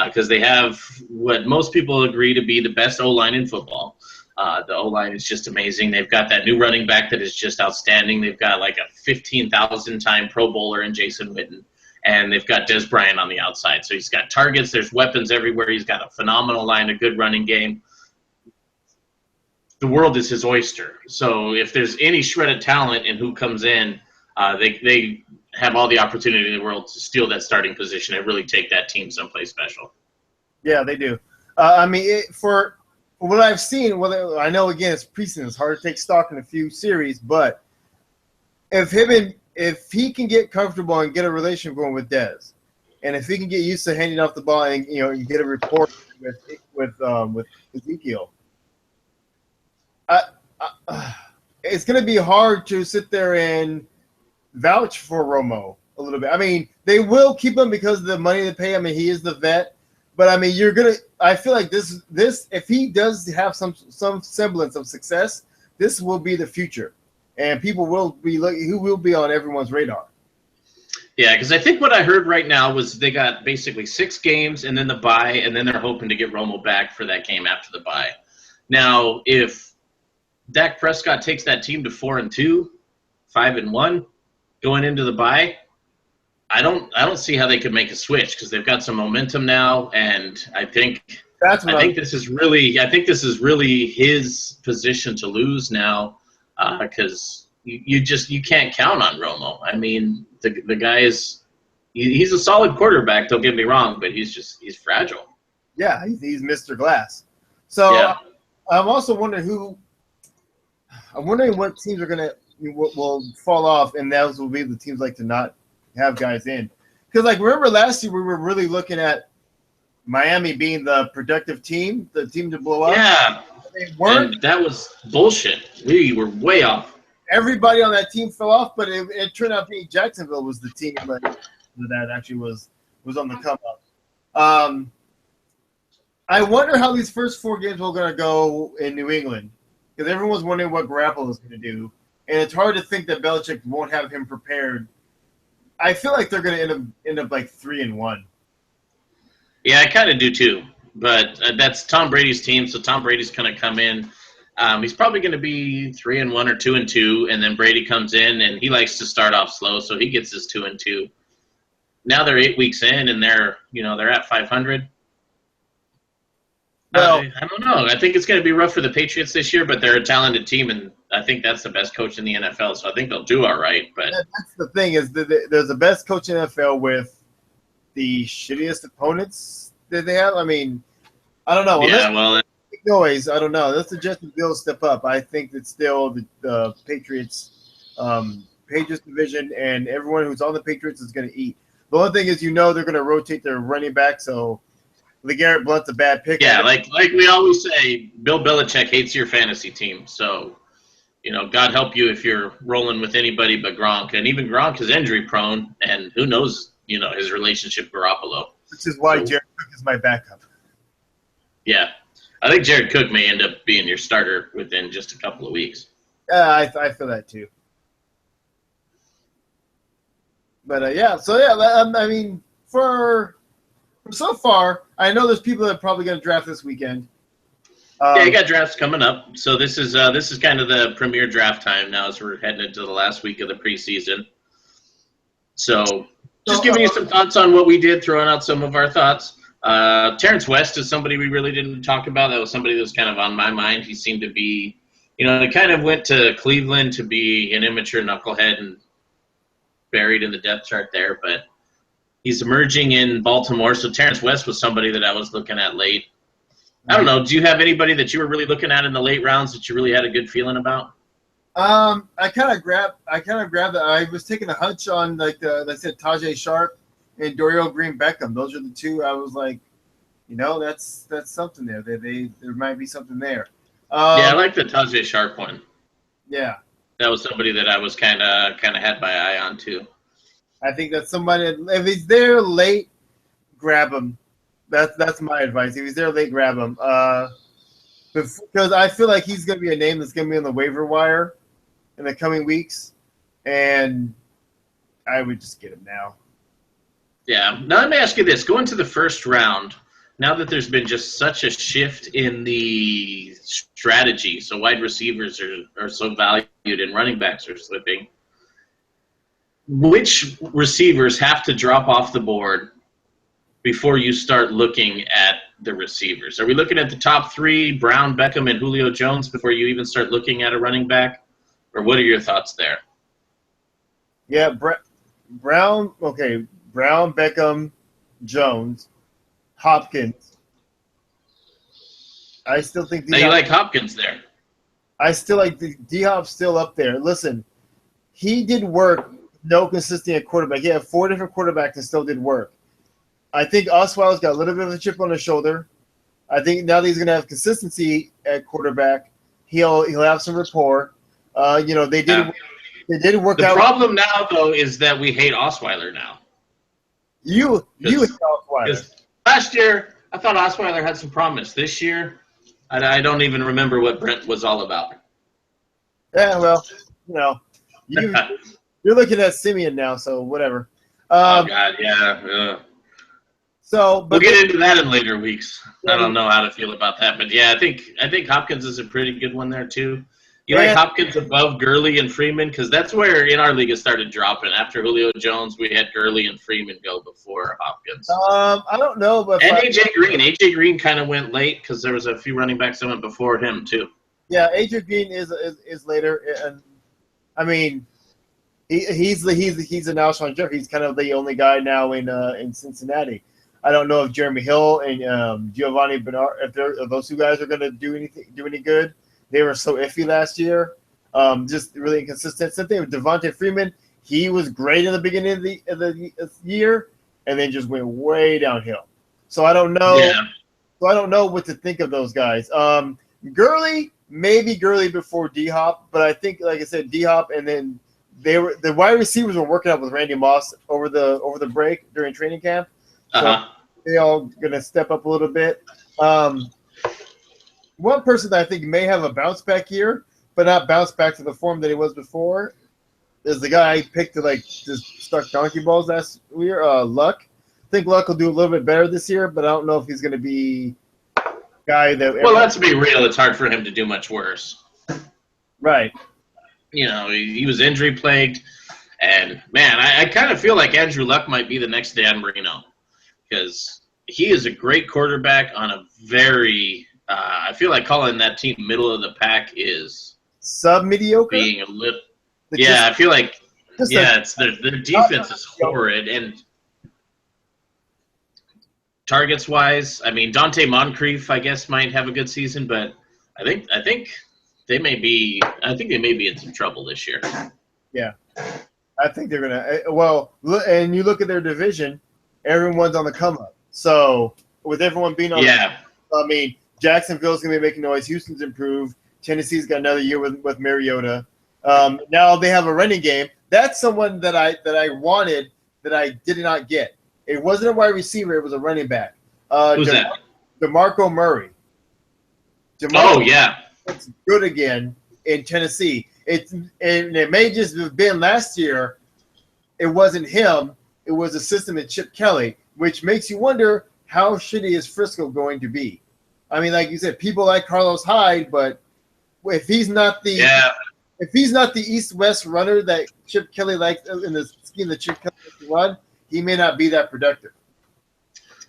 because they have what most people agree to be the best O-line in football. The O-line is just amazing. They've got that new running back that is just outstanding. They've got like a 15,000-time Pro Bowler in Jason Witten, and they've got Des Bryant on the outside. So he's got targets. There's weapons everywhere. He's got a phenomenal line, a good running game. The world is his oyster. So if there's any shred of talent in who comes in, they have all the opportunity in the world to steal that starting position and really take that team someplace special. Yeah, they do. I mean, for what I've seen, I know, again, it's preseason. It's hard to take stock in a few series, but if he can get comfortable and get a relationship going with Dez, and if he can get used to handing off the ball and you get a report with Ezekiel, it's going to be hard to sit there and vouch for Romo a little bit. I mean, they will keep him because of the money they pay him, and he is the vet. But I mean, I feel like this if he does have some semblance of success, this will be the future, and people will be who will be on everyone's radar. Yeah, because I think what I heard right now was they got basically 6 games and then the bye, and then they're hoping to get Romo back for that game after the bye. Now, if Dak Prescott takes that team to 4-2, 5-1, going into the bye, I don't see how they could make a switch, because they've got some momentum now, and I think this is really his position to lose now, because you can't count on Romo. I mean, the guy he's a solid quarterback. Don't get me wrong, but he's fragile. Yeah, he's Mr. Glass. So yeah. I'm also wondering what teams will fall off, and those will be the teams like to not have guys in. Because, like, remember last year we were really looking at Miami being the productive team, the team to blow up. Yeah. They weren't. And that was bullshit. We were way off. Everybody on that team fell off, but it turned out being Jacksonville was the team that actually was on the come up. I wonder how these first 4 games are going to go in New England, because everyone's wondering what Garoppolo is going to do, and it's hard to think that Belichick won't have him prepared. I feel like they're going to end up like 3-1. Yeah, I kind of do too. But that's Tom Brady's team, so Tom Brady's going to come in. He's probably going to be 3-1 or 2-2, and then Brady comes in and he likes to start off slow, so he gets his 2-2. Now they're 8 weeks in and they're at 500. Well, I don't know. I think it's going to be rough for the Patriots this year, but they're a talented team, and I think that's the best coach in the NFL, so I think they'll do all right. But that's the thing is that there's the best coach in the NFL with the shittiest opponents that they have. I mean, I don't know. yeah, well, Noise, I don't know. That's the Justin Fields step up. I think that still the Patriots division and everyone who's on the Patriots is going to eat. The only thing is, they're going to rotate their running back, so LeGarrette Blount's a bad pick. yeah, like we always say, Bill Belichick hates your fantasy team. So, God help you if you're rolling with anybody but Gronk. And even Gronk is injury prone, and who knows, his relationship with Garoppolo. Which is why Jared Cook is my backup. Yeah. I think Jared Cook may end up being your starter within just a couple of weeks. Yeah, I feel that too. But I mean, for so far, I know there's people that are probably going to draft this weekend. Yeah, you got drafts coming up, so this is kind of the premier draft time now as we're heading into the last week of the preseason. So, just giving you some thoughts on what we did, throwing out some of our thoughts. Terrence West is somebody we really didn't talk about. That was somebody that was kind of on my mind. He seemed to be, he kind of went to Cleveland to be an immature knucklehead and buried in the depth chart there, but he's emerging in Baltimore. So Terrence West was somebody that I was looking at late. I don't know. Do you have anybody that you were really looking at in the late rounds that you really had a good feeling about? I kind of grabbed that. I was taking a hunch on like I said, Tajay Sharp and Dorial Green-Beckham. Those are the two. I was like, that's something there. There might be something there. Yeah, I like the Tajay Sharp one. Yeah, that was somebody that I was kind of had my eye on too. I think that's somebody. If he's there late, grab him. That's my advice. If he's there late, grab him. Because I feel like he's going to be a name that's going to be on the waiver wire in the coming weeks, and I would just get him now. Yeah. Now let me ask you this: going to the first round, now that there's been just such a shift in the strategy, so wide receivers are so valued and running backs are slipping. Which receivers have to drop off the board before you start looking at the receivers? Are we looking at the top three, Brown, Beckham, and Julio Jones, before you even start looking at a running back? Or what are your thoughts there? Yeah, Brown, okay, Brown, Beckham, Jones, Hopkins. I still think now you like Hopkins there. I still like D-Hop's still up there. Listen, he did work, no consistency at quarterback. He had 4 different quarterbacks and still did work. I think Osweiler's got a little bit of a chip on his shoulder. I think now that he's going to have consistency at quarterback, he'll have some rapport. They did work out. The problem now, though, is that we hate Osweiler now. You hate Osweiler. Last year, I thought Osweiler had some promise. This year, I don't even remember what Brent was all about. Yeah, well, you're looking at Simeon now, so whatever. Oh God, yeah. But we'll get into that in later weeks. I don't know how to feel about that, but yeah, I think Hopkins is a pretty good one there too. You like Hopkins above Gurley and Freeman, because that's where in our league it started dropping. After Julio Jones, we had Gurley and Freeman go before Hopkins. I don't know, but AJ Green kind of went late because there was a few running backs that went before him too. Yeah, AJ Green is later, and I mean, he's an Alshon Jeffrey. He's kind of the only guy now in Cincinnati. I don't know if Jeremy Hill and Giovanni Bernard, if those two guys are going to do any good. They were so iffy last year, just really inconsistent. Same thing with Devontae Freeman. He was great in the beginning of the year, and then just went way downhill. So I don't know. Yeah. So I don't know what to think of those guys. Gurley, maybe Gurley before D-Hop, but I think, like I said, D-Hop, and then the wide receivers were working out with Randy Moss over the break during training camp. So they all going to step up a little bit. One person that I think may have a bounce back year, but not bounce back to the form that he was before, is the guy I picked to just start donkey balls last year, Luck. I think Luck will do a little bit better this year, but I don't know if he's going to be guy that. Well, let's be real. It's hard for him to do much worse. Right. You know, he was injury plagued, and man, I kind of feel like Andrew Luck might be the next Dan Marino, because he is a great quarterback on a very. I feel like calling that team middle of the pack is sub-mediocre. Being a little. Yeah, I feel like. Yeah, it's their defense is horrid, and targets wise, I mean Dante Moncrief, I guess, might have a good season, but I think they may be in some trouble this year. Yeah, I think they're gonna. Well, and you look at their division, everyone's on the come up. So with everyone being on, I mean Jacksonville's gonna be making noise. Houston's improved. Tennessee's got another year with Mariota. Now they have a running game. That's someone that I wanted that I did not get. It wasn't a wide receiver. It was a running back. Who's that? DeMarco Murray. It's good again in Tennessee. It may just have been last year. It wasn't him. It was a system in Chip Kelly, which makes you wonder how shitty is Frisco going to be. I mean, like you said, people like Carlos Hyde, but if he's not the east-west runner that Chip Kelly likes in the scheme that Chip Kelly likes to run, he may not be that productive.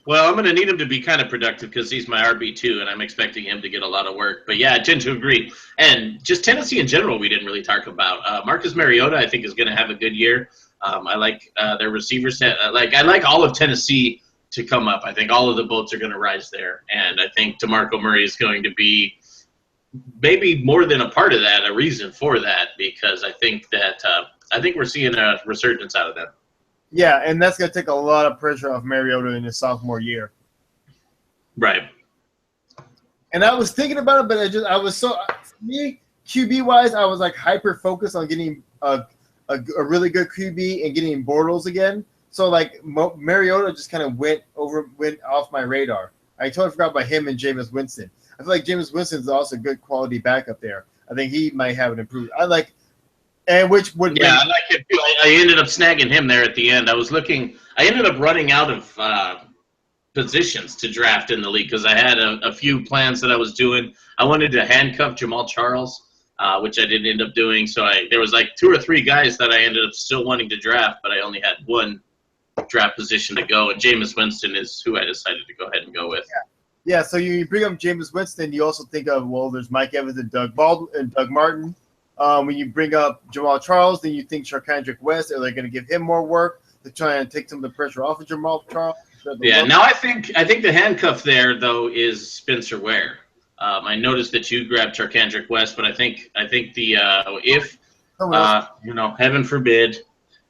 Well, I'm going to need him to be kind of productive because he's my RB2, and I'm expecting him to get a lot of work. But, yeah, I tend to agree. And just Tennessee in general we didn't really talk about. Marcus Mariota, I think, is going to have a good year. I like their receiver set. I like all of Tennessee to come up. I think all of the boats are going to rise there. And I think DeMarco Murray is going to be maybe more than a part of that, a reason for that, because I think we're seeing a resurgence out of them. Yeah, and that's going to take a lot of pressure off Mariota in his sophomore year. Right. And I was thinking about it, but QB-wise, I was like hyper-focused on getting a really good QB and getting Bortles again. So, like, Mariota just kind of went off my radar. I totally forgot about him and Jameis Winston. I feel like Jameis Winston is also a good quality backup there. I think he might have an improved. I like it too. I ended up snagging him there at the end. I ended up running out of positions to draft in the league because I had a few plans that I was doing. I wanted to handcuff Jamal Charles, which I didn't end up doing. So there was like 2 or 3 guys that I ended up still wanting to draft, but I only had one draft position to go, and Jameis Winston is who I decided to go ahead and go with. Yeah, so you bring up Jameis Winston, you also think of, well, there's Mike Evans and Doug Martin. When you bring up Jamal Charles, then you think Charkandrick West. Are they going to give him more work to try and take some of the pressure off of Jamal Charles? Yeah, now I think the handcuff there, though, is Spencer Ware. I noticed that you grabbed Charkandrick West, but I think heaven forbid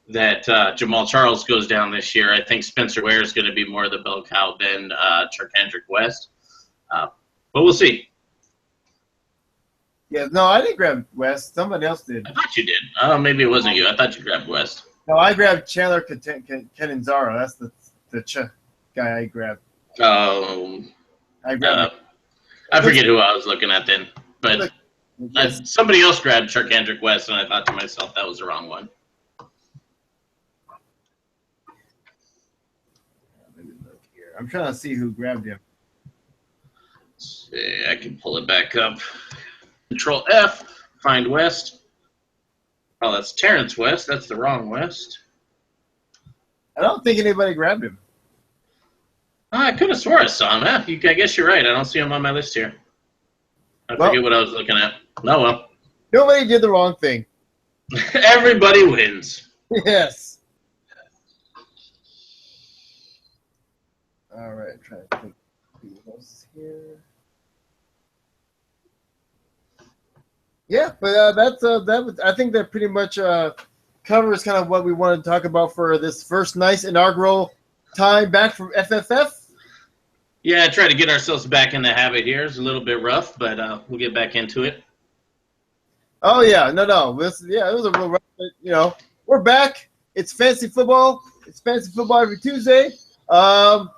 that Jamal Charles goes down this year, I think Spencer Ware is going to be more of the bell cow than Charkandrick West. But we'll see. Yeah, no, I didn't grab West. Somebody else did. I thought you did. Maybe it wasn't you. I thought you grabbed West. No, I grabbed Chandler Catanzaro. That's the guy I grabbed. Oh. I forget who I was looking at then. But somebody else grabbed Charkandrick West, and I thought to myself that was the wrong one. I'm trying to see who grabbed him. Let's see, I can pull it back up. Control F, find West. Oh, that's Terrence West. That's the wrong West. I don't think anybody grabbed him. I could have swore I saw him. I guess you're right. I don't see him on my list here. I forget what I was looking at. Oh, well. Nobody did the wrong thing. Everybody wins. Yes. All right, I'm trying to think who else is here. Yeah, but I think that pretty much covers kind of what we wanted to talk about for this first nice inaugural time back from FFF. Yeah, try to get ourselves back in the habit here. It's a little bit rough, but we'll get back into it. Oh yeah, no, it was a real rough. But, we're back. It's fancy football. It's fancy football every Tuesday. But,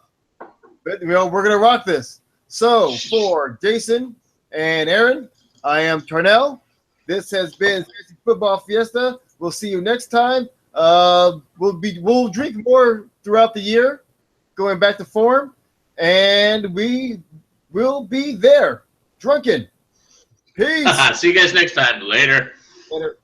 we're gonna rock this. So for Jason and Aaron, I am Tarnell. This has been Fancy Football Fiesta. We'll see you next time. We'll drink more throughout the year, going back to form, and we will be there. Drunken. Peace. See you guys next time. Later. Later.